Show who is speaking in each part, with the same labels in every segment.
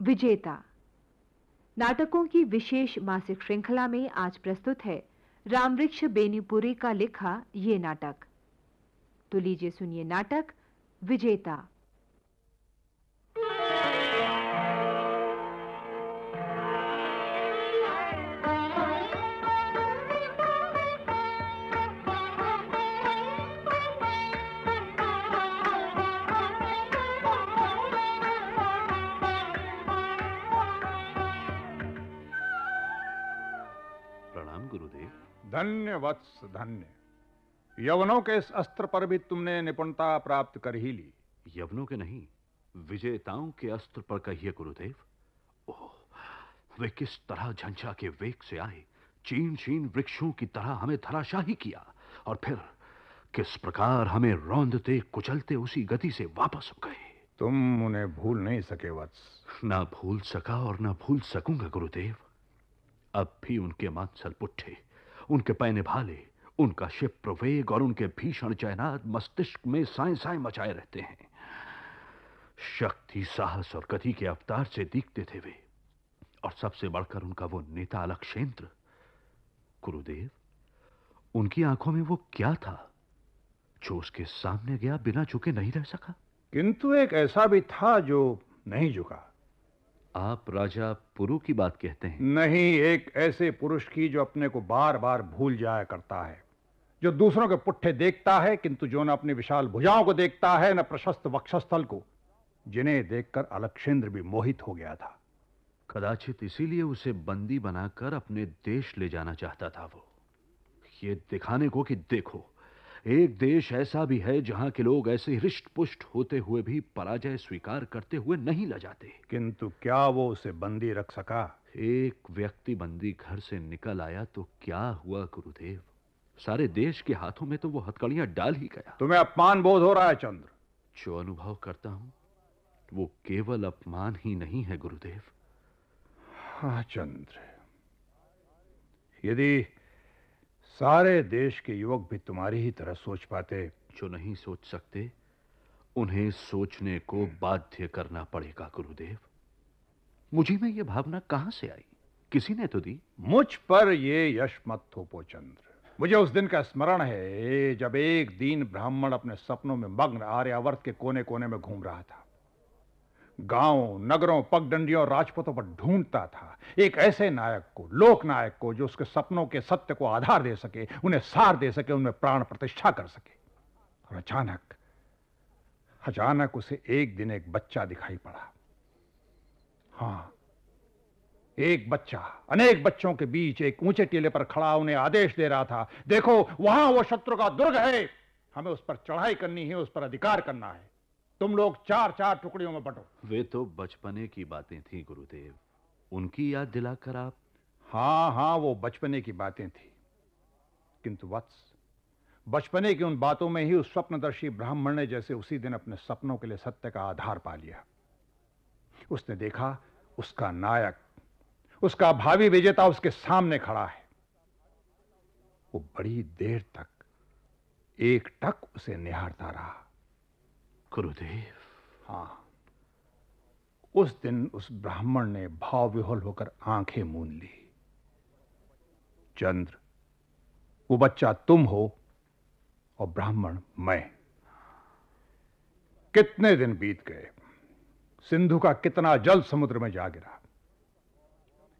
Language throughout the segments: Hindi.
Speaker 1: विजेता नाटकों की विशेष मासिक श्रृंखला में आज प्रस्तुत है रामवृक्ष बेनीपुरी का लिखा ये नाटक। तो लीजिए सुनिए नाटक विजेता।
Speaker 2: प्रणाम गुरुदेव।
Speaker 3: धन्य वत्स धन्य। यवनों के इस अस्त्र पर भी तुमने निपुणता प्राप्त कर ही ली।
Speaker 2: यवनों के नहीं, विजेताओं के अस्त्र पर कहिए गुरुदेव। ओह, वे किस तरह झंझा के वेग से आए, चीन चीन वृक्षों की तरह हमें धराशाही किया, और फिर किस प्रकार हमें रौंदते कुचलते उसी गति से वापस हो गए।
Speaker 3: तुम उन्हें भूल नहीं सके वत्स।
Speaker 2: ना भूल सका और ना भूल सकूंगा गुरुदेव। अब भी उनके मांसल पुट्ठे, उनके पैने भाले, उनका क्षिप्र वेग और उनके भीषण जयनाद मस्तिष्क में साए साए मचाए रहते हैं। शक्ति, साहस और गति के अवतार से दिखते थे वे, और सबसे बढ़कर उनका वो नेता अलक्षेंद्र। गुरुदेव, उनकी आंखों में वो क्या था जो उसके सामने गया बिना झुके नहीं रह सका?
Speaker 3: किंतु एक ऐसा भी था जो नहीं झुका।
Speaker 2: आप राजा पुरु की बात कहते हैं?
Speaker 3: नहीं, एक ऐसे पुरुष की जो अपने को बार बार भूल जाया करता है, जो दूसरों के पुट्ठे देखता है किंतु जो न अपनी विशाल भुजाओं को देखता है, न प्रशस्त वक्षस्थल को, जिन्हें देखकर अलक्षेंद्र भी मोहित हो गया था।
Speaker 2: कदाचित इसीलिए उसे बंदी बनाकर अपने देश ले जाना चाहता था वो, ये दिखाने को कि देखो, एक देश ऐसा भी है जहां के लोग ऐसे हृष्ट पुष्ट होते हुए भी पराजय स्वीकार करते हुए नहीं लजाते।
Speaker 3: किंतु क्या वो उसे बंदी रख सका?
Speaker 2: एक व्यक्ति बंदी घर से निकल आया तो क्या हुआ गुरुदेव? सारे देश के हाथों में तो वो हथकड़ियां डाल ही गया।
Speaker 3: तुम्हें अपमान बोध हो रहा है चंद्र?
Speaker 2: जो अनुभव करता हूं वो केवल अपमान ही नहीं है गुरुदेव।
Speaker 3: हाँ चंद्र, यदि सारे देश के युवक भी तुम्हारी ही तरह सोच पाते।
Speaker 2: जो नहीं सोच सकते उन्हें सोचने को बाध्य करना पड़ेगा गुरुदेव। मुझे में यह भावना कहां से आई? किसी ने तो दी।
Speaker 3: मुझ पर ये यश मत थोपो चंद्र। मुझे उस दिन का स्मरण है जब एक दीन ब्राह्मण अपने सपनों में मग्न आर्यावर्त के कोने कोने में घूम रहा था, गांवों, नगरों, पगडंडियों और राजपूतों पर ढूंढता था एक ऐसे नायक को, लोक नायक को, जो उसके सपनों के सत्य को आधार दे सके, उन्हें सार दे सके, उनमें प्राण प्रतिष्ठा कर सके। और अचानक अचानक उसे एक दिन एक बच्चा दिखाई पड़ा। हाँ, एक बच्चा अनेक बच्चों के बीच एक ऊंचे टीले पर खड़ा उन्हें आदेश दे रहा था, देखो वहां वो शत्रु का दुर्ग है, हमें उस पर चढ़ाई करनी है, उस पर अधिकार करना है। तुम लोग चार चार टुकड़ियों में बंटो।
Speaker 2: वे तो बचपने की बातें थी गुरुदेव, उनकी याद दिलाकर आप।
Speaker 3: हाँ हाँ, वो बचपने की बातें थी, किंतु वत्स, बचपने की उन बातों में ही उस स्वप्नदर्शी ब्राह्मण ने जैसे उसी दिन अपने सपनों के लिए सत्य का आधार पा लिया। उसने देखा उसका नायक, उसका भावी विजेता उसके सामने खड़ा है। वो बड़ी देर तक एकटक उसे निहारता रहा।
Speaker 2: गुरुदेव,
Speaker 3: हाँ, उस दिन उस ब्राह्मण ने भाव विह्वल होकर आंखें मूंद ली। चंद्र, वो बच्चा तुम हो और ब्राह्मण मैं। कितने दिन बीत गए, सिंधु का कितना जल समुद्र में जा गिरा,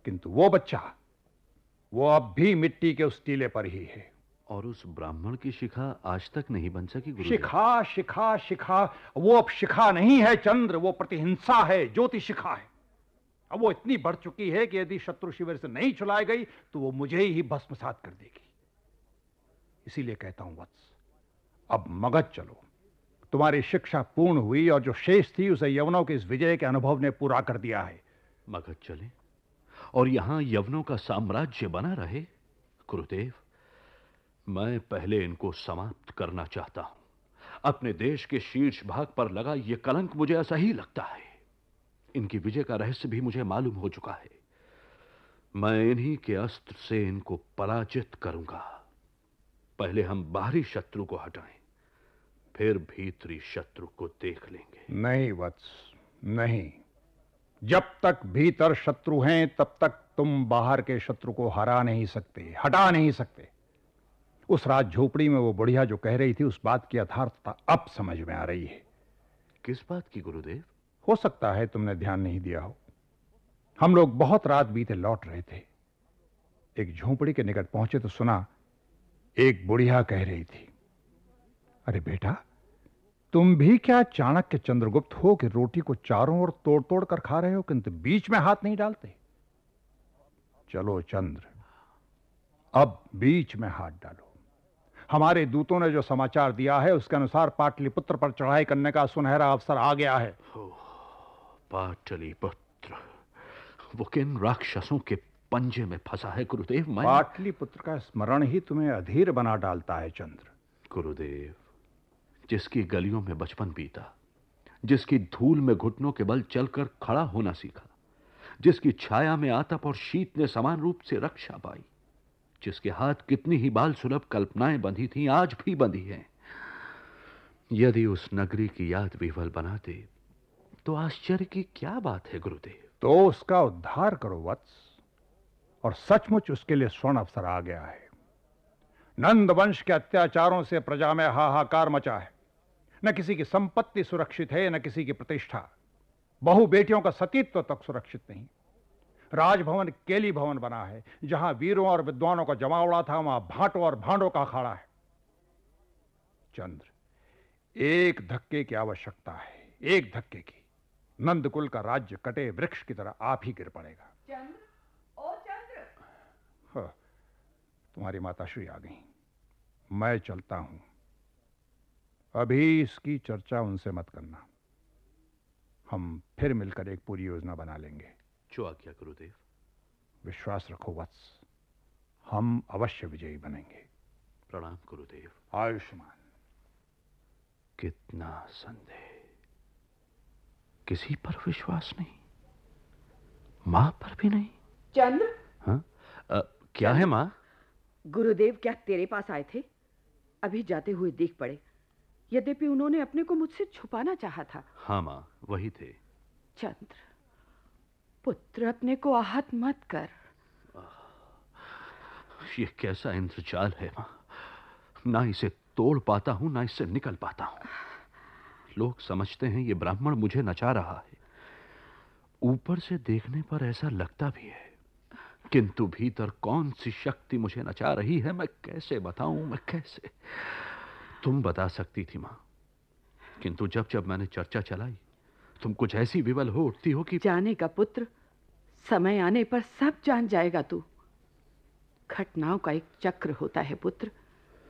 Speaker 3: किंतु वो बच्चा, वो अब भी मिट्टी के उस टीले पर ही है।
Speaker 2: और उस ब्राह्मण की शिखा आज तक नहीं बन सकी गुरुदेव।
Speaker 3: शिखा शिखा शिखा, वो अब शिखा नहीं है चंद्र, वो प्रतिहिंसा है, ज्योति शिखा है। अब वो इतनी बढ़ चुकी है कि यदि शत्रु शिविर से नहीं छुड़ाई गई तो वो मुझे ही भस्मसात कर देगी। इसीलिए कहता हूं वत्स, अब मगध चलो। तुम्हारी शिक्षा पूर्ण हुई और जो शेष थी उसे यवनों के इस विजय के अनुभव ने पूरा कर दिया है।
Speaker 2: मगध चले और यहां यवनों का साम्राज्य बना रहे? गुरुदेव, मैं पहले इनको समाप्त करना चाहता हूं। अपने देश के शीर्ष भाग पर लगा यह कलंक मुझे असही लगता है। इनकी विजय का रहस्य भी मुझे मालूम हो चुका है। मैं इन्हीं के अस्त्र से इनको पराजित करूंगा। पहले हम बाहरी शत्रु को हटाएं, फिर भीतरी शत्रु को देख लेंगे।
Speaker 3: नहीं वत्स, नहीं। जब तक भीतर शत्रु हैं तब तक तुम बाहर के शत्रु को हरा नहीं सकते, हटा नहीं सकते। उस रात झोपड़ी में वो बुढ़िया जो कह रही थी, उस बात की यथार्थता अब समझ में आ रही है।
Speaker 2: किस बात की गुरुदेव?
Speaker 3: हो सकता है तुमने ध्यान नहीं दिया हो। हम लोग बहुत रात बीते लौट रहे थे। एक झोपड़ी के निकट पहुंचे तो सुना एक बुढ़िया कह रही थी, अरे बेटा, तुम भी क्या चाणक्य चंद्रगुप्त हो कि रोटी को चारों ओर तोड़ तोड़ कर खा रहे हो, किंतु बीच में हाथ नहीं डालते? चलो चंद्र, अब बीच में हाथ डालो। हमारे दूतों ने जो समाचार दिया है उसके अनुसार पाटलिपुत्र पर चढ़ाई करने का सुनहरा अवसर आ गया है।
Speaker 2: पाटलिपुत्र, वो किन राक्षसों के पंजे में फंसा है गुरुदेव?
Speaker 3: पाटलिपुत्र का स्मरण ही तुम्हें अधीर बना डालता है चंद्र।
Speaker 2: गुरुदेव, जिसकी गलियों में बचपन बीता, जिसकी धूल में घुटनों के बल चलकर खड़ा होना सीखा, जिसकी छाया में आतप और शीत ने समान रूप से रक्षा पाई, जिसके हाथ कितनी ही बाल सुलभ कल्पनाएं बंधी थीं, आज भी बंधी हैं, यदि उस नगरी की याद विह्वल बनाते तो आश्चर्य की क्या बात है गुरुदेव?
Speaker 3: तो उसका उद्धार करो वत्स, और सचमुच उसके लिए स्वर्ण अवसर आ गया है। नंद वंश के अत्याचारों से प्रजा में हाहाकार मचा है। न किसी की संपत्ति सुरक्षित है, न किसी की प्रतिष्ठा। बहु बेटियों का सतीत्व तक सुरक्षित नहीं। राजभवन केली भवन बना है। जहां वीरों और विद्वानों का जमावड़ा था, वहां भांटों और भांडों का अखाड़ा है। चंद्र, एक धक्के की आवश्यकता है, एक धक्के की। नंदकुल का राज्य कटे वृक्ष की तरह आप ही गिर पड़ेगा।
Speaker 1: चंद्र, ओ चंद्र।
Speaker 3: हाँ, तुम्हारी माताश्री आ गई। मैं चलता हूं। अभी इसकी चर्चा उनसे मत करना। हम फिर मिलकर एक पूरी योजना बना लेंगे।
Speaker 2: जो आज्ञा गुरुदेव।
Speaker 3: विश्वास रखो वत्स, हम अवश्य विजयी बनेंगे।
Speaker 2: प्रणाम गुरुदेव।
Speaker 3: आयुष्मान।
Speaker 2: कितना संदेह, किसी पर विश्वास नहीं, मां पर भी नहीं।
Speaker 1: चंद्र।
Speaker 2: हाँ? क्या है मां?
Speaker 4: गुरुदेव क्या तेरे पास आए थे? अभी जाते हुए देख पड़े। यद्यपि उन्होंने अपने को मुझसे छुपाना चाहा था।
Speaker 2: हाँ मां, वही थे।
Speaker 4: चंद्र, पुत्र, अपने को आहत मत कर।
Speaker 2: ये कैसा इंद्रजाल है मां, ना इसे तोड़ पाता हूं, ना इससे निकल पाता हूं। लोग समझते हैं ये ब्राह्मण मुझे नचा रहा है। ऊपर से देखने पर ऐसा लगता भी है, किंतु भीतर कौन सी शक्ति मुझे नचा रही है, मैं कैसे बताऊं, मैं कैसे? तुम बता सकती थी मां, किंतु जब जब मैंने चर्चा चलाई, तुम कुछ ऐसी विवल हो उठती हो कि...
Speaker 4: जाने का पुत्र, समय आने पर सब जान जाएगा तू। घटनाओं का एक चक्र होता है पुत्र,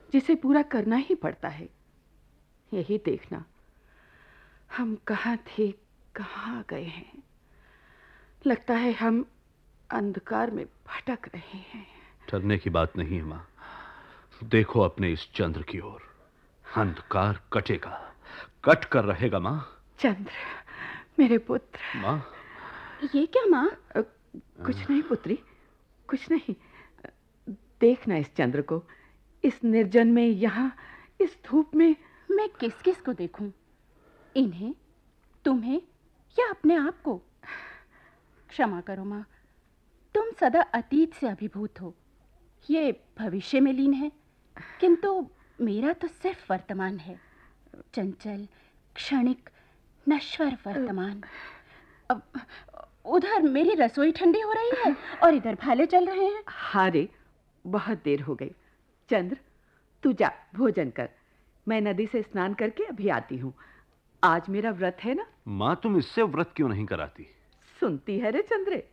Speaker 4: जिसे पूरा करना ही पड़ता है। यही देखना, हम कहाँ थे, कहाँ गए हैं। लगता है हम अंधकार में भटक रहे हैं।
Speaker 2: डरने की बात नहीं है मां। देखो अपने इस चंद्र की ओर। अंधकार कटेगा, कट कर रहेगा मां।
Speaker 4: चंद्र, मेरे पुत्र।
Speaker 2: मां।
Speaker 4: ये क्या मां? कुछ नहीं पुत्री, कुछ नहीं। देखना इस चंद्र को, इस निर्जन में, यहाँ इस धूप में।
Speaker 5: मैं किस किस को देखूं? इन्हें, तुम्हें, या अपने आप को? क्षमा करो मां, तुम सदा अतीत से अभिभूत हो, ये भविष्य में लीन है, किंतु मेरा तो सिर्फ वर्तमान है। चंचल, क्षणिक, नश्वर वर्तमान। अब उधर मेरी रसोई ठंडी हो रही है और इधर भाले चल रहे हैं।
Speaker 4: हाँ रे, बहुत देर हो गई। चंद्र, तू जा भोजन कर। मैं नदी से स्नान करके अभी आती हूँ। आज मेरा व्रत है ना।
Speaker 2: मां, तुम इससे व्रत क्यों नहीं कराती?
Speaker 4: सुनती है रे चंद्रे,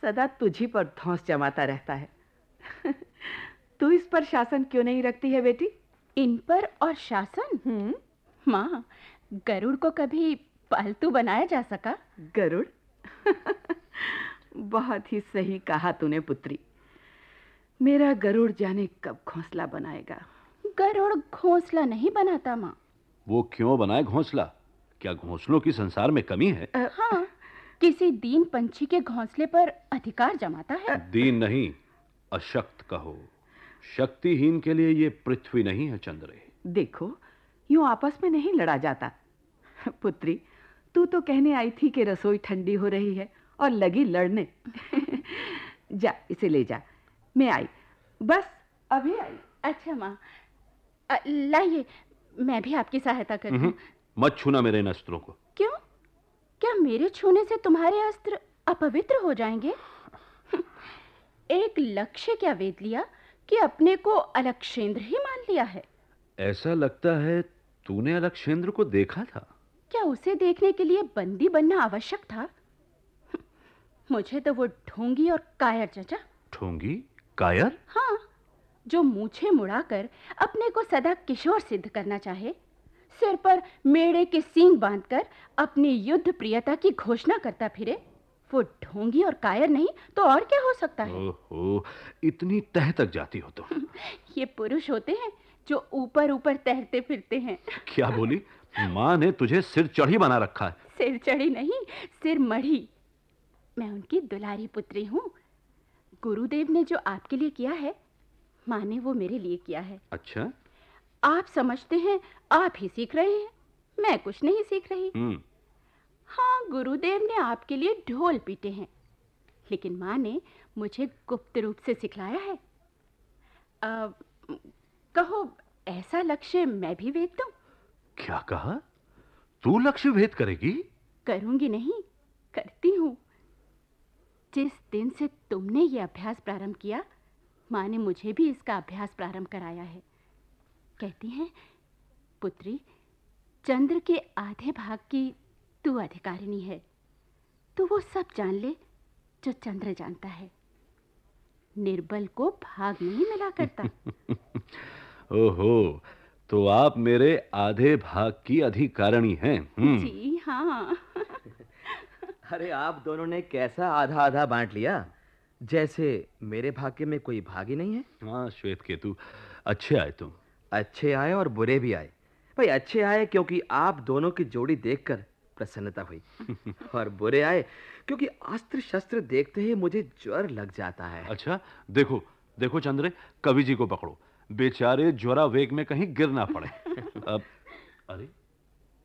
Speaker 4: सदा तुझी पर धौंस जमाता रहता है। तू इस पर शासन क्यों नहीं रखती है बेटी?
Speaker 5: इन पर और शासन? माँ, गरुड़ को कभी पालतू बनाया जा सका?
Speaker 4: गरुड़? बहुत ही सही कहा तूने पुत्री। मेरा गरुड़ जाने कब घोंसला बनाएगा।
Speaker 5: गरुड़ घोंसला नहीं बनाता माँ।
Speaker 2: वो क्यों बनाए घोंसला? क्या घोंसलों की संसार में कमी है?
Speaker 5: हाँ, किसी दीन पंछी के घोंसले पर अधिकार जमाता है।
Speaker 2: दीन नहीं, अशक्त कहो। शक्तिहीन के लिए ये पृथ्वी नहीं है चंद्रे।
Speaker 4: देखो, यूं आपस में नहीं लड़ा जाता। पुत्री, तू तो कहने आई थी कि रसोई ठंडी हो रही है और लगी लड़ने। जा इसे ले जा, मैं आई, बस अभी आई।
Speaker 5: अच्छा माँ, लाइए मैं भी आपकी सहायता करती हूँ।
Speaker 2: मत छूना मेरे इन अस्त्रों को।
Speaker 5: क्यों? क्या मेरे छूने से तुम्हारे अस्त्र अपवित्र हो जाएंगे? एक लक्ष्य क्या वेद लिया कि अपने को अलक्षेंद्र ही मान लिया है।
Speaker 2: ऐसा लगता है तूने अलक्षेंद्र को देखा था।
Speaker 5: क्या उसे देखने के लिए बंदी बनना आवश्यक था? मुझे तो वो ढोंगी और कायर जचा।
Speaker 2: ढोंगी? कायर?
Speaker 5: हाँ, जो मूछें मुड़ाकर अपने को सदा किशोर सिद्ध करना चाहे, सिर पर मेढ़े के सींग बांधकर अपनी युद्ध प्रियता की घोषणा करता फिरे, वो ढोंगी और कायर नहीं तो और क्या हो सकता है?
Speaker 2: ओहो, इतनी तह तक जाती हो तुम।
Speaker 5: ये पुरुष होते हैं जो ऊपर ऊपर तैरते फिरते हैं।
Speaker 2: क्या बोली? माँ ने तुझे सिर चढ़ी बना रखा है।
Speaker 5: सिर चढ़ी नहीं, सिर मढ़ी। मैं उनकी दुलारी पुत्री हूँ। गुरुदेव ने जो आपके लिए किया है, माँ ने वो मेरे लिए किया है।
Speaker 2: अच्छा?
Speaker 5: आप समझते हैं आप ही सीख रहे हैं, मैं कुछ नहीं सीख रही। हाँ, गुरुदेव ने आपके लिए ढोल पीटे हैं, लेकिन माँ ने मुझे गुप्त रूप से सिखलाया है। कहो, ऐसा लक्ष्य मैं भी वेद दूं?
Speaker 2: क्या कहा? तू लक्ष्य भेद करेगी?
Speaker 5: करूंगी नहीं, करती हूँ। जिस दिन से तुमने ये अभ्यास प्रारंभ किया, माँ ने मुझे भी इसका अभ्यास प्रारंभ कराया है। कहती हैं, पुत्री, चंद्र के आधे भाग की तू अधिकारिणी है। तू वो सब जान ले जो चंद्र जानता है। निर्बल को भाग नहीं मिला करता।
Speaker 2: ओहो, तो आप मेरे आधे भाग की अधिकारिणी हैं।
Speaker 5: जी हाँ।
Speaker 6: अरे आप दोनों ने कैसा आधा आधा बांट लिया, जैसे मेरे भाग्य में कोई भाग ही नहीं है।
Speaker 2: हाँ श्वेत केतु, अच्छे आए तुम।
Speaker 6: अच्छे आए और बुरे भी आए। भाई अच्छे आए क्योंकि आप दोनों की जोड़ी देखकर प्रसन्नता हुई, और बुरे आए क्योंकि अस्त्र शस्त्र देखते ही मुझे ज्वर लग जाता है।
Speaker 2: अच्छा, देखो देखो चंद्रे, कवि जी को पकड़ो, बेचारे ज्वरा वेग में कहीं गिर ना पड़े। अब अरे,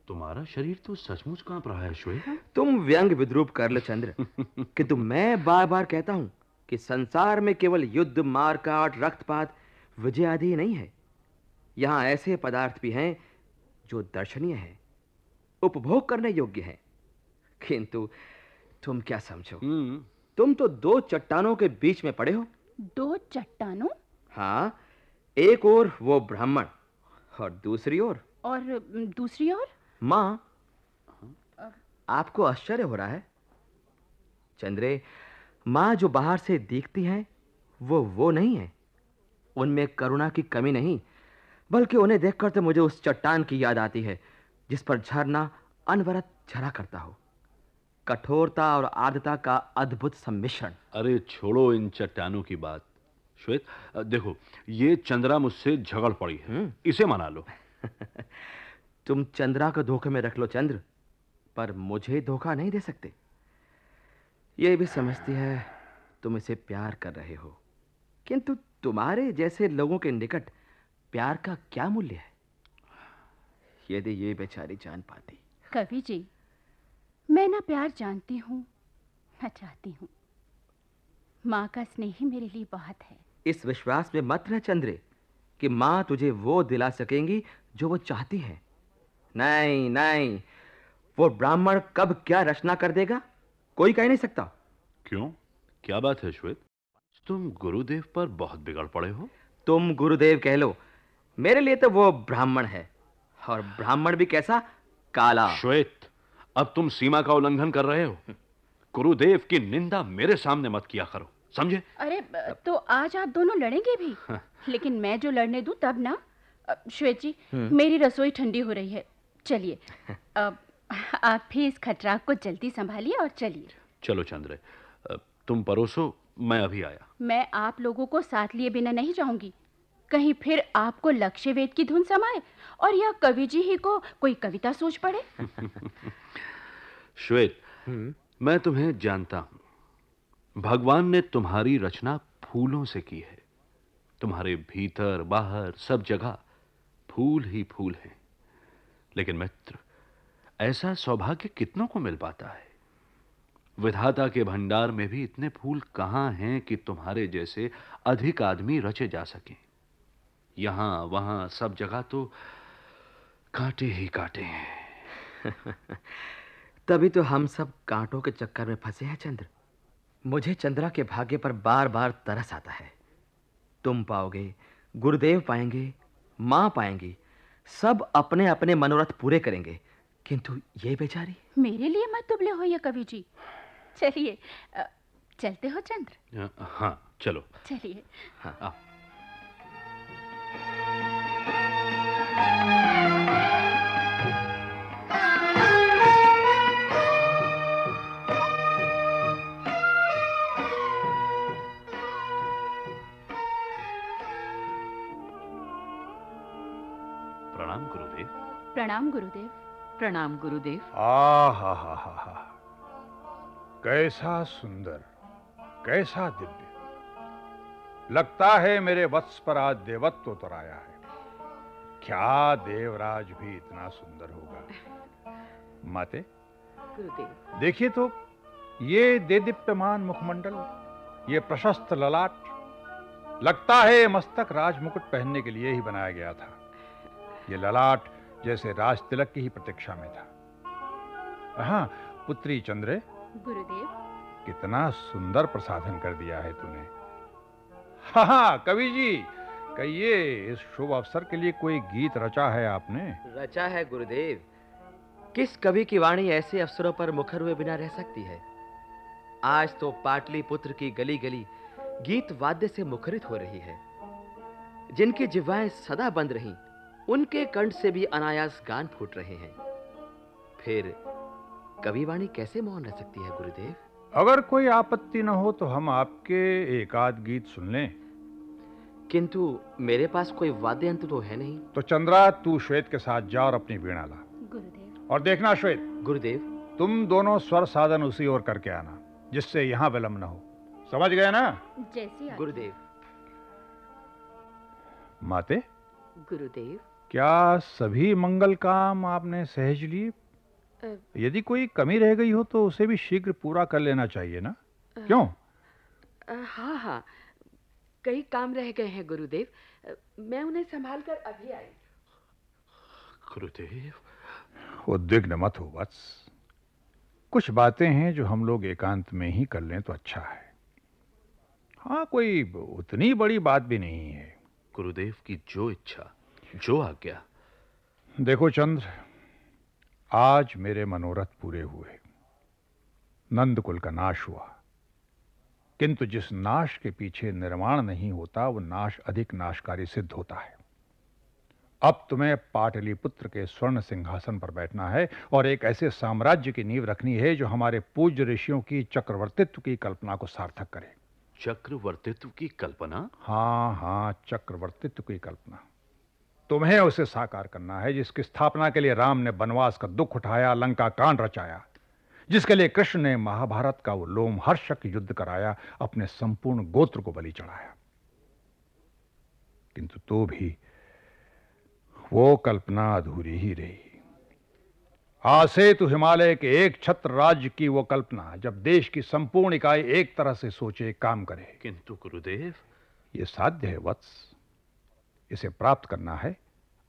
Speaker 2: तुम्हारा शरीर तो सचमुच कांप रहा है श्वेत।
Speaker 6: तुम व्यंग विद्रूप कर लो चंद्र, किंतु मैं बार बार कहता हूं कि संसार में केवल युद्ध, मारकाट, रक्तपात, विजय आदि ही नहीं है। यहां ऐसे पदार्थ भी हैं जो दर्शनीय हैं, उपभोग करने योग्य हैं, किंतु तुम क्या समझो? तुम तो दो चट्टानों के बीच में पड़े हो।
Speaker 5: दो चट्टानों?
Speaker 6: हाँ, एक ओर वो ब्राह्मण और दूसरी ओर माँ। आपको आश्चर्य हो रहा है चंद्रे? माँ जो बाहर से दिखती हैं वो नहीं है। उनमें करुणा की कमी नहीं, बल्कि उन्हें देखकर तो मुझे उस चट्टान की याद आती है जिस पर झरना अनवरत झरा करता हो। कठोरता और आर्द्रता का अद्भुत सम्मिश्रण।
Speaker 2: अरे छोड़ो इन चट्टानों की बात श्वेत। देखो, ये चंद्रा मुझसे झगड़ पड़ी है, इसे मना लो।
Speaker 6: तुम चंद्रा को धोखे में रख लो चंद्र, पर मुझे धोखा नहीं दे सकते। ये भी समझती है तुम इसे प्यार कर रहे हो, किंतु तुम्हारे जैसे लोगों के निकट प्यार का क्या मूल्य है? यदि ये बेचारी जान पाती।
Speaker 5: कवि जी, मैं ना प्यार जानती हूँ ना चाहती हूँ। माँ का स्नेह ही मेरे लिए बहुत है।
Speaker 6: इस विश्वास में मत रह चंद्रे कि माँ तुझे वो दिला सकेंगी जो वो चाहती है। नहीं नहीं, वो ब्राह्मण कब क्या रचना कर देगा कोई कह नहीं सकता।
Speaker 2: क्यों, क्या बात है श्वेत? तुम गुरुदेव पर बहुत बिगड़ पड़े हो।
Speaker 6: तुम गुरुदेव कह लो, मेरे लिए तो वो ब्राह्मण है, और ब्राह्मण भी कैसा? काला।
Speaker 2: श्वेत, अब तुम सीमा का उल्लंघन कर रहे हो। गुरुदेव की निंदा मेरे सामने मत किया करो, समझे?
Speaker 5: अरे तो आज आप दोनों लड़ेंगे भी? लेकिन मैं जो लड़ने दूं तब ना। श्वेत जी, मेरी रसोई ठंडी हो रही है, चलिए। आप भी इस खटराग को जल्दी संभालिए और चलिए।
Speaker 2: चलो चंद्रे, तुम परोसो, मैं अभी आया।
Speaker 5: मैं आप लोगों को साथ लिए बिना नहीं जाऊंगी। कहीं फिर आपको लक्ष्य वेद की धुन समाए और या कवि जी ही को कोई कविता सोच पड़े।
Speaker 2: श्वेत, मैं तुम्हें जानता हूं। भगवान ने तुम्हारी रचना फूलों से की है। तुम्हारे भीतर बाहर सब जगह फूल ही फूल हैं। लेकिन मित्र, ऐसा सौभाग्य कितनों को मिल पाता है। विधाता के भंडार में भी इतने फूल कहां हैं कि तुम्हारे जैसे अधिक आदमी रचे जा सकें। यहां वहां सब जगह तो कांटे ही कांटे हैं।
Speaker 6: तभी तो हम सब कांटों के चक्कर में फंसे हैं चंद्र। मुझे चंद्रा के भाग्य पर बार बार तरस आता है। तुम पाओगे, गुरुदेव पाएंगे, मां पाएंगी, सब अपने अपने मनोरथ पूरे करेंगे, किंतु ये बेचारी।
Speaker 5: मेरे लिए मत दुबले होइए कवि जी। चलिए, चलते हो चंद्र?
Speaker 2: हाँ चलो।
Speaker 5: चलिए।
Speaker 6: हाँ।
Speaker 2: आओ। प्रणाम गुरुदेव।
Speaker 5: प्रणाम गुरुदेव।
Speaker 4: प्रणाम गुरुदेव।
Speaker 3: हा हा हा हा, कैसा सुंदर, कैसा दिव्य। लगता है मेरे वत्स पर आज देवत्व उतर आया है। क्या देवराज भी इतना सुंदर होगा। माते,
Speaker 4: गुरुदेव।
Speaker 3: देखिए तो, ये देदीप्यमान मुखमंडल, ये प्रशस्त ललाट, लगता है मस्तक राजमुकुट पहनने के लिए ही बनाया गया था। ये ललाट जैसे राज तिलक की ही प्रतीक्षा में था। हाँ पुत्री चंद्रे,
Speaker 5: गुरुदेव।
Speaker 3: कितना सुंदर प्रसाधन कर दिया है तूने। हाँ कवि जी, कहिए, इस शुभ अवसर के लिए कोई गीत रचा है आपने?
Speaker 6: रचा है गुरुदेव। किस कवि की वाणी ऐसे अवसरों पर मुखर हुए बिना रह सकती है। आज तो पाटलिपुत्र की गली गली गीत वाद्य से मुखरित हो रही है। जिनकी जिह्वाएं सदा बंद रहीं, उनके कंठ से भी अनायास गान फूट रहे हैं। फिर कविवाणी कैसे मौन रह सकती है गुरुदेव?
Speaker 3: अगर कोई आपत्ति न हो तो हम आपके एक आध गीत सुन लें।
Speaker 6: किंतु मेरे पास कोई वाद्य यंत्र तो है नहीं।
Speaker 3: तो चंद्रा, तू श्वेत के साथ जा और अपनी वीणा ला।
Speaker 5: गुरुदेव।
Speaker 3: और देखना श्वेत,
Speaker 6: गुरुदेव।
Speaker 3: तुम दोनों स्वर साधन उसी ओर करके आना, जिससे यहां विलंब न हो। समझ गए ना?
Speaker 5: जैसी आज्ञा।
Speaker 6: गुरुदेव।
Speaker 3: माते,
Speaker 4: गुरुदेव।
Speaker 3: क्या सभी मंगल काम आपने सहज लिए? यदि कोई कमी रह गई हो तो उसे भी शीघ्र पूरा कर लेना चाहिए ना? क्यों?
Speaker 4: हाँ हाँ, कई काम रह गए हैं गुरुदेव। मैं उन्हें संभाल कर अभी आई।
Speaker 2: गुरुदेव।
Speaker 3: उद्विग्न मत हो वत्स। कुछ बातें हैं जो हम लोग एकांत में ही कर लें तो अच्छा है। हाँ, कोई उतनी बड़ी बात भी नहीं है।
Speaker 2: गुरुदेव की जो इच्छा, जो आज्ञा।
Speaker 3: देखो चंद्र, आज मेरे मनोरथ पूरे हुए। नंदकुल का नाश हुआ, किंतु जिस नाश के पीछे निर्माण नहीं होता, वो नाश अधिक नाशकारी सिद्ध होता है। अब तुम्हें पाटलिपुत्र के स्वर्ण सिंहासन पर बैठना है और एक ऐसे साम्राज्य की नींव रखनी है जो हमारे पूज्य ऋषियों की चक्रवर्तित्व की कल्पना को सार्थक करे।
Speaker 2: चक्रवर्तित्व की कल्पना?
Speaker 3: हाँ हाँ, चक्रवर्तित्व की कल्पना। तुम्हें उसे साकार करना है जिसकी स्थापना के लिए राम ने वनवास का दुख उठाया, लंका कांड रचाया, जिसके लिए कृष्ण ने महाभारत का वो लोमहर्षक युद्ध कराया, अपने संपूर्ण गोत्र को बलि चढ़ाया। किंतु तो भी वो कल्पना अधूरी ही रही। आसेतु हिमालय के एक छत्र राज्य की वो कल्पना, जब देश की संपूर्ण इकाई एक तरह से सोचे, काम करे।
Speaker 2: किंतु गुरुदेव,
Speaker 3: ये साध्य है वत्स। इसे प्राप्त करना है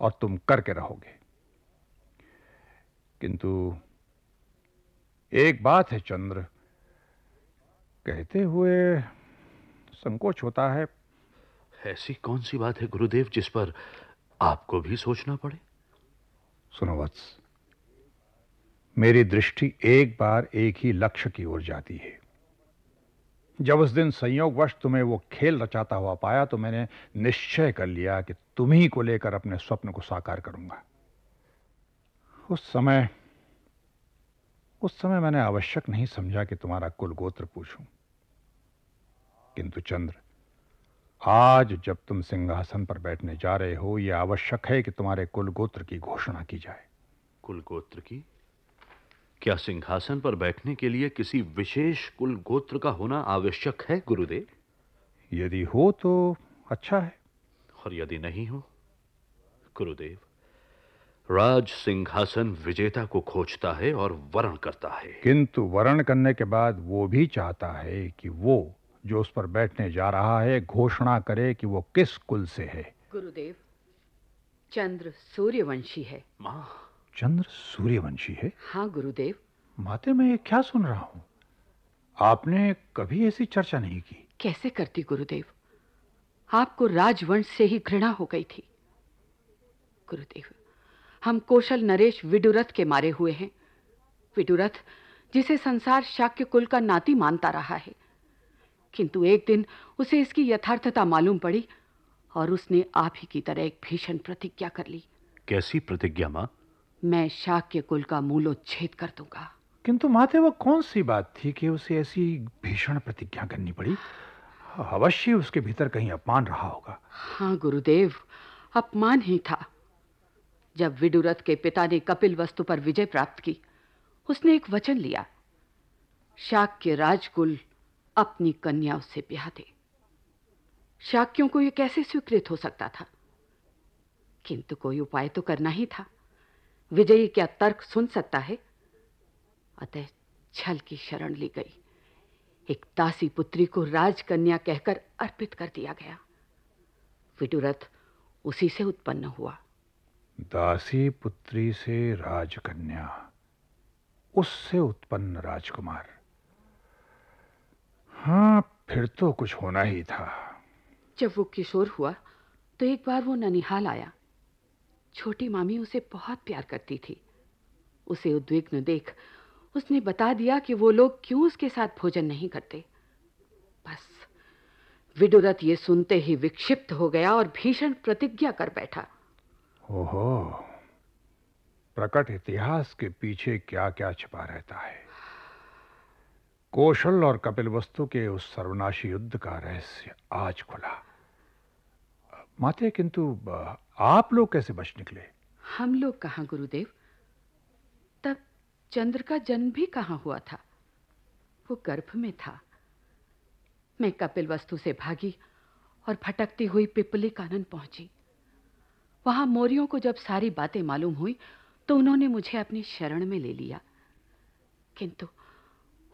Speaker 3: और तुम करके रहोगे। किंतु एक बात है चंद्र, कहते हुए संकोच होता है।
Speaker 2: ऐसी कौन सी बात है गुरुदेव जिस पर आपको भी सोचना पड़े?
Speaker 3: सुनो वत्स, मेरी दृष्टि एक बार एक ही लक्ष्य की ओर जाती है। जब उस दिन संयोगवश तुम्हें वो खेल रचाता हुआ पाया तो मैंने निश्चय कर लिया कि तुम्ही को लेकर अपने स्वप्न को साकार करूंगा। उस समय मैंने आवश्यक नहीं समझा कि तुम्हारा कुल गोत्र पूछूं। किंतु चंद्र, आज जब तुम सिंहासन पर बैठने जा रहे हो, यह आवश्यक है कि तुम्हारे कुल गोत्र की घोषणा की जाए।
Speaker 2: कुल गोत्र की? क्या सिंहासन पर बैठने के लिए किसी विशेष कुल गोत्र का होना आवश्यक है गुरुदेव?
Speaker 3: यदि हो तो अच्छा है,
Speaker 2: और यदि नहीं हो? गुरुदेव, राज सिंहासन विजेता को खोजता है और वरण करता है।
Speaker 3: किंतु वरण करने के बाद वो भी चाहता है कि वो जो उस पर बैठने जा रहा है घोषणा करे कि वो किस कुल से है।
Speaker 4: गुरुदेव, चंद्र सूर्यवंशी है।
Speaker 2: मां,
Speaker 3: चंद्र सूर्यवंशी है?
Speaker 4: हाँ गुरुदेव।
Speaker 3: माते, मैं ये क्या सुन रहा हूं? आपने कभी ऐसी चर्चा नहीं की।
Speaker 4: कैसे करती गुरुदेव, आपको राजवंश से ही घृणा हो गई थी। गुरुदेव, हम कौशल नरेश विदुरथ के मारे हुए हैं। विदुरथ जिसे संसार शाक्य कुल का नाती मानता रहा है, किंतु एक दिन उसे इसकी यथार्थता मालूम पड़ी और उसने आप ही की तरह एक भीषण प्रतिज्ञा कर ली।
Speaker 2: कैसी प्रतिज्ञा मां?
Speaker 4: मैं शाक्य कुल का मूलोच्छेद कर दूंगा।
Speaker 3: किंतु माते, वो कौन सी बात थी कि उसे ऐसी भीषण प्रतिज्ञा करनी पड़ी? अवश्य उसके भीतर कहीं अपमान रहा होगा।
Speaker 4: हाँ गुरुदेव, अपमान ही था। जब विदुरथ के पिता ने कपिल वस्तु पर विजय प्राप्त की, उसने एक वचन लिया, शाक्य राजकुल अपनी कन्या उससे ब्याह दे। शाक्यों को यह कैसे स्वीकृत हो सकता था? किंतु कोई उपाय तो करना ही था। विजयी क्या तर्क सुन सकता है? अतः छल की शरण ली गई। एक दासी पुत्री को राजकन्या कहकर अर्पित कर दिया गया। विदुरथ उसी से उत्पन्न हुआ।
Speaker 3: दासी पुत्री से राजकन्या, उससे उत्पन्न राजकुमार। हाँ, फिर तो कुछ होना ही था।
Speaker 4: जब वो किशोर हुआ तो एक बार वो ननिहाल आया। छोटी मामी उसे बहुत प्यार करती थी। उसे उद्विग्न देख उसने बता दिया कि वो लोग क्यों उसके साथ भोजन नहीं करते। बस विदुरथ ये सुनते ही विक्षिप्त हो गया और भीषण प्रतिज्ञा कर बैठा।
Speaker 3: ओहो, प्रकट इतिहास के पीछे क्या क्या छिपा रहता है। कौशल और कपिलवस्तु के उस सर्वनाशी युद्ध का रहस्य आज खुला। माते, किंतु आप लोग कैसे बच निकले?
Speaker 4: हम लोग कहाँ गुरुदेव, तब चंद्र का जन्म भी कहाँ हुआ था। वो गर्भ में था। मैं कपिलवस्तु से भागी और भटकती हुई पिपली कानन पहुंची। वहां मोरियों को जब सारी बातें मालूम हुई तो उन्होंने मुझे अपनी शरण में ले लिया। किंतु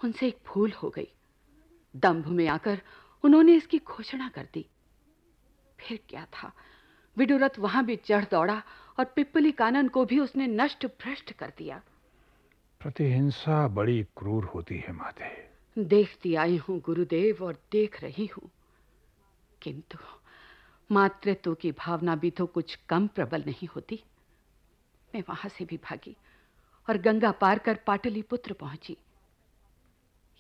Speaker 4: उनसे एक भूल हो गई। दंभ में आकर उन्होंने इसकी घोषणा कर दी। फिर क्या था, विदुरथ वहां भी चढ़ दौड़ा और पिपली कानन को भी उसने नष्ट भ्रष्ट कर दिया।
Speaker 3: प्रतिहिंसा बड़ी क्रूर होती है माते।
Speaker 4: देखती आई हूं गुरुदेव और देख रही हूं, किंतु मातृत्व की भावना भी तो कुछ कम प्रबल नहीं होती। मैं वहां से भी भागी और गंगा पार कर पाटलिपुत्र पहुंची।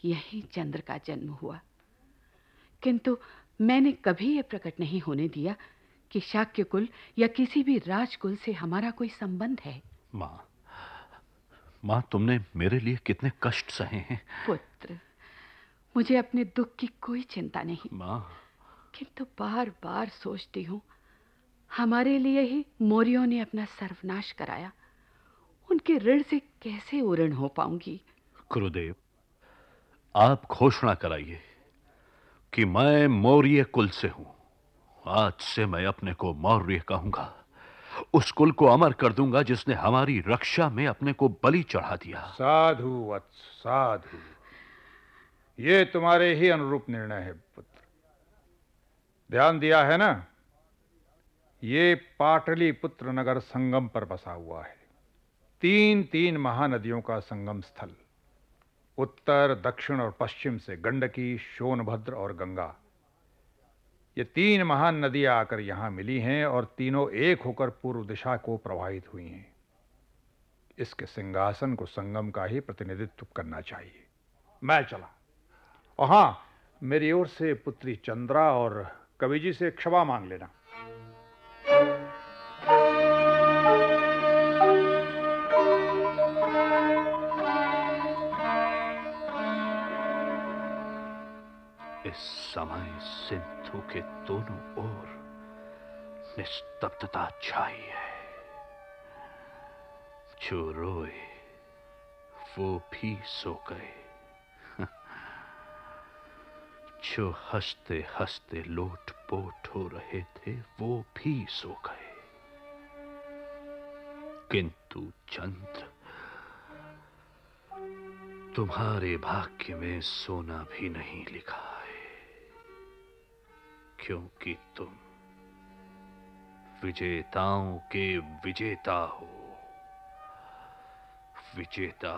Speaker 4: यहीं चंद्र का जन्म हुआ। किंतु मैंने कभी यह प्रकट नहीं होने दिया कि शाक्य कुल या किसी भी राजकुल से हमारा कोई संबंध है।
Speaker 2: मां, तुमने मेरे लिए कितने कष्ट सहे हैं।
Speaker 4: पुत्र, मुझे अपने दुख की कोई चिंता नहीं।
Speaker 2: मां,
Speaker 4: किंतु बार बार सोचती हूं, हमारे लिए ही मौर्यों ने अपना सर्वनाश कराया। उनके ऋण से कैसे उऋण हो पाऊंगी।
Speaker 2: गुरुदेव, आप घोषणा कराइए कि मैं मौर्य कुल से हूं। आज से मैं अपने को मौर्य कहूंगा। उस कुल को अमर कर दूंगा जिसने हमारी रक्षा में अपने को बलि चढ़ा दिया।
Speaker 3: साधु वत्स, साधु। ये तुम्हारे ही अनुरूप निर्णय है पुत्र। ध्यान दिया है ना? ये पाटलिपुत्र नगर संगम पर बसा हुआ है। तीन महानदियों का संगम स्थल। उत्तर, दक्षिण और पश्चिम से गंडकी, सोनभद्र और गंगा। ये 3 महान नदियां आकर यहां मिली हैं और तीनों एक होकर पूर्व दिशा को प्रवाहित हुई हैं। इसके सिंहासन को संगम का ही प्रतिनिधित्व करना चाहिए। मैं चला। और हां, मेरी ओर से पुत्री चंद्रा और कवि जी से क्षमा मांग लेना।
Speaker 2: इस समय सिंधु के दोनों ओर निस्तब्धता छाई है। जो रोए वो भी सो गए। जो हंसते हंसते लोटपोट हो रहे थे वो भी सो गए। किंतु चंद्र, तुम्हारे भाग्य में सोना भी नहीं लिखा है, क्योंकि तुम विजेताओं के विजेता हो। विजेता,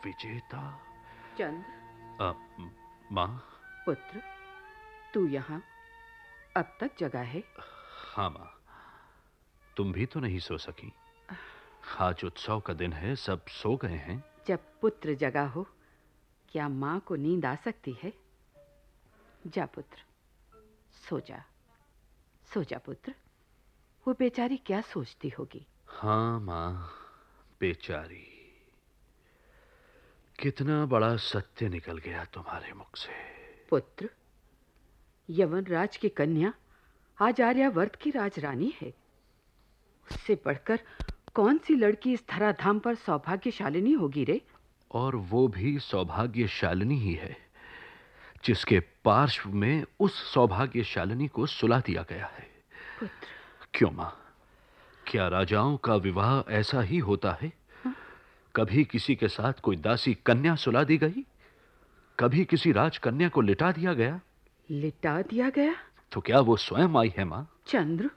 Speaker 2: विजेता।
Speaker 4: चंद्र।
Speaker 2: मां।
Speaker 4: पुत्र, तू यहाँ अब तक जगा है?
Speaker 2: हाँ मां, तुम भी तो नहीं सो सकी। आज उत्सव का दिन है, सब सो गए हैं।
Speaker 4: जब पुत्र जगा हो, क्या माँ को नींद आ सकती है? जा पुत्र, सो जा, सो जा पुत्र। वो बेचारी क्या सोचती होगी?
Speaker 2: हाँ मां, बेचारी। कितना बड़ा सत्य निकल गया तुम्हारे मुख से।
Speaker 4: पुत्र, यवन राज की कन्या आज आर्यावर्त की राजरानी है। उससे बढ़कर कौन सी लड़की इस धराधाम पर सौभाग्यशालिनी होगी रे?
Speaker 2: और वो भी सौभाग्यशालिनी ही है जिसके पार्श्व में उस सौभाग्यशालिनी को सुला दिया गया है।
Speaker 4: पुत्र।
Speaker 2: क्यों मां, क्या राजाओं का विवाह ऐसा ही होता है? कभी किसी के साथ कोई दासी कन्या सुला दी गई, कभी किसी राजकन्या को लिटा दिया गया।
Speaker 4: लिटा दिया गया?
Speaker 2: तो क्या वो स्वयं आई है मां?
Speaker 4: चंद्र,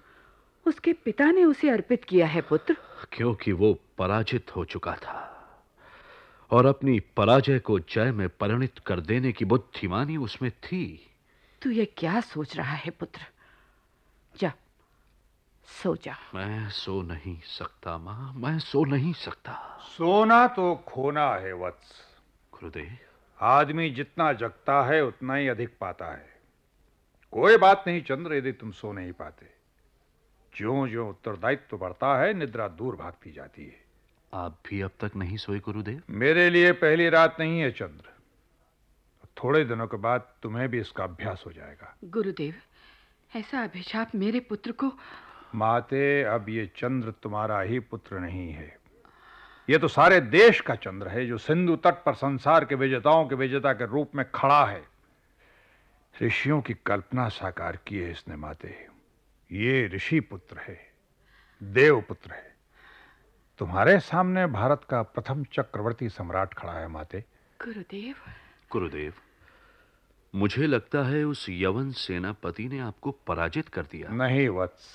Speaker 4: उसके पिता ने उसे अर्पित किया है पुत्र।
Speaker 2: क्योंकि वो पराजित हो चुका था और अपनी पराजय को जय में परिणित कर देने की बुद्धिमानी उसमें थी।
Speaker 4: तू ये क्या सोच रहा है पुत्र? जा, सो जा।
Speaker 2: मैं सो नहीं सकता मां, मैं सो नहीं सकता।
Speaker 3: सोना तो खोना है वत्स।
Speaker 2: गुरुदेव,
Speaker 3: आदमी जितना जगता है उतना ही अधिक पाता है। कोई बात नहीं चंद्र, यदि तुम सो नहीं पाते। ज्यों ज्यों उत्तरदायित्व बढ़ता है, निद्रा दूर भागती जाती है।
Speaker 2: आप भी अब तक नहीं सोए गुरुदेव?
Speaker 3: मेरे लिए पहली रात नहीं है चंद्र। थोड़े दिनों के बाद तुम्हें भी इसका अभ्यास हो जाएगा।
Speaker 4: गुरुदेव, ऐसा अभिशाप मेरे पुत्र को।
Speaker 3: माते, अब ये चंद्र तुम्हारा ही पुत्र नहीं है। ये तो सारे देश का चंद्र है, जो सिंधु तट पर संसार के विजेताओं के विजेता के रूप में खड़ा है। ऋषियों की कल्पना साकार की है इसने माते। ये ऋषि पुत्र है, देव पुत्र है। तुम्हारे सामने भारत का प्रथम चक्रवर्ती सम्राट खड़ा है माते।
Speaker 4: गुरुदेव।
Speaker 2: गुरुदेव, मुझे लगता है उस यवन सेनापति ने आपको पराजित कर दिया।
Speaker 3: नहीं वत्स,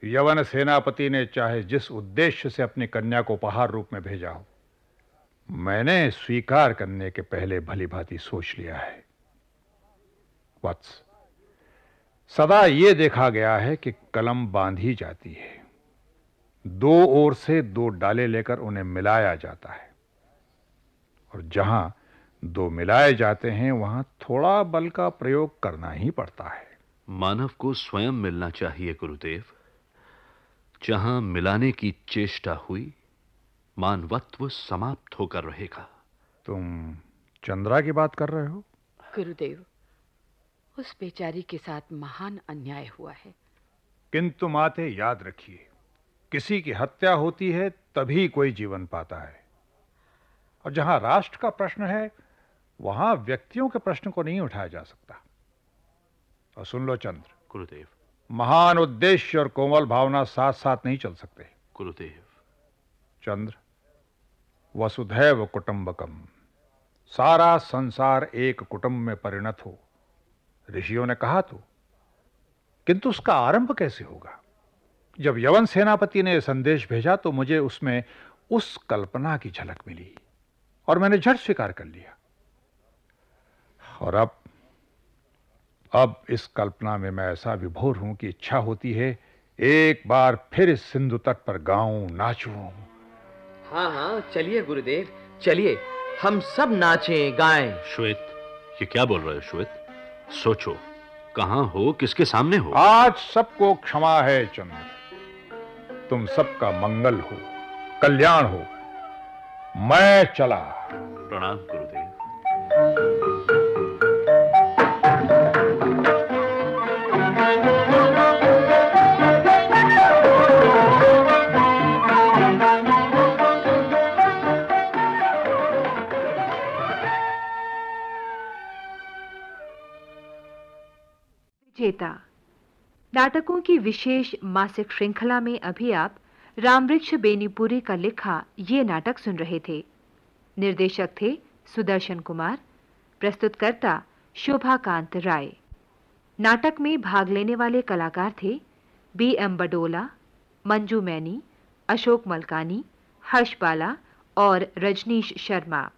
Speaker 3: यवन सेनापति ने चाहे जिस उद्देश्य से अपनी कन्या को उपहार रूप में भेजा हो, मैंने स्वीकार करने के पहले भली भांति सोच लिया है। वत्स, सदा यह देखा गया है कि कलम बांधी जाती है, दो ओर से दो डाले लेकर उन्हें मिलाया जाता है, और जहां दो मिलाए जाते हैं वहां थोड़ा बल का प्रयोग करना ही पड़ता है।
Speaker 2: मानव को स्वयं मिलना चाहिए गुरुदेव। जहां मिलाने की चेष्टा हुई, मानवत्व समाप्त होकर रहेगा।
Speaker 3: तुम चंद्रा की बात कर रहे हो?
Speaker 4: गुरुदेव, उस बेचारी के साथ महान अन्याय हुआ है।
Speaker 3: किंतु माते, याद रखिए, किसी की हत्या होती है तभी कोई जीवन पाता है, और जहां राष्ट्र का प्रश्न है वहां व्यक्तियों के प्रश्न को नहीं उठाया जा सकता। और सुन लो चंद्र,
Speaker 2: गुरुदेव।
Speaker 3: महान उद्देश्य और कोमल भावना साथ साथ नहीं चल सकते।
Speaker 2: गुरुदेव।
Speaker 3: चंद्र, वसुधैव कुटुंबकम, सारा संसार एक कुटुंब में परिणत हो, ऋषियों ने कहा तो, किंतु उसका आरंभ कैसे होगा? जब यवन सेनापति ने संदेश भेजा तो मुझे उसमें उस कल्पना की झलक मिली और मैंने झट स्वीकार कर लिया। और अब इस कल्पना में मैं ऐसा विभोर हूं कि इच्छा होती है एक बार फिर इस सिंधु तट पर गाऊं, नाचूं।
Speaker 6: हाँ हाँ, चलिए गुरुदेव, चलिए हम सब नाचें गाएं।
Speaker 2: श्वेत, ये क्या बोल रहे हो श्वेत? सोचो, कहां हो, किसके सामने हो?
Speaker 3: आज सबको क्षमा है चंद्र, तुम सबका मंगल हो, कल्याण हो। मैं चला।
Speaker 2: प्रणाम गुरुदेव।
Speaker 1: विजेता नाटकों की विशेष मासिक श्रृंखला में अभी आप रामवृक्ष बेनीपुरी का लिखा ये नाटक सुन रहे थे। निर्देशक थे सुदर्शन कुमार, प्रस्तुतकर्ता शोभाकांत राय। नाटक में भाग लेने वाले कलाकार थे B.M. बडोला, मंजू मैनी, अशोक मलकानी, हर्ष बाला और रजनीश शर्मा।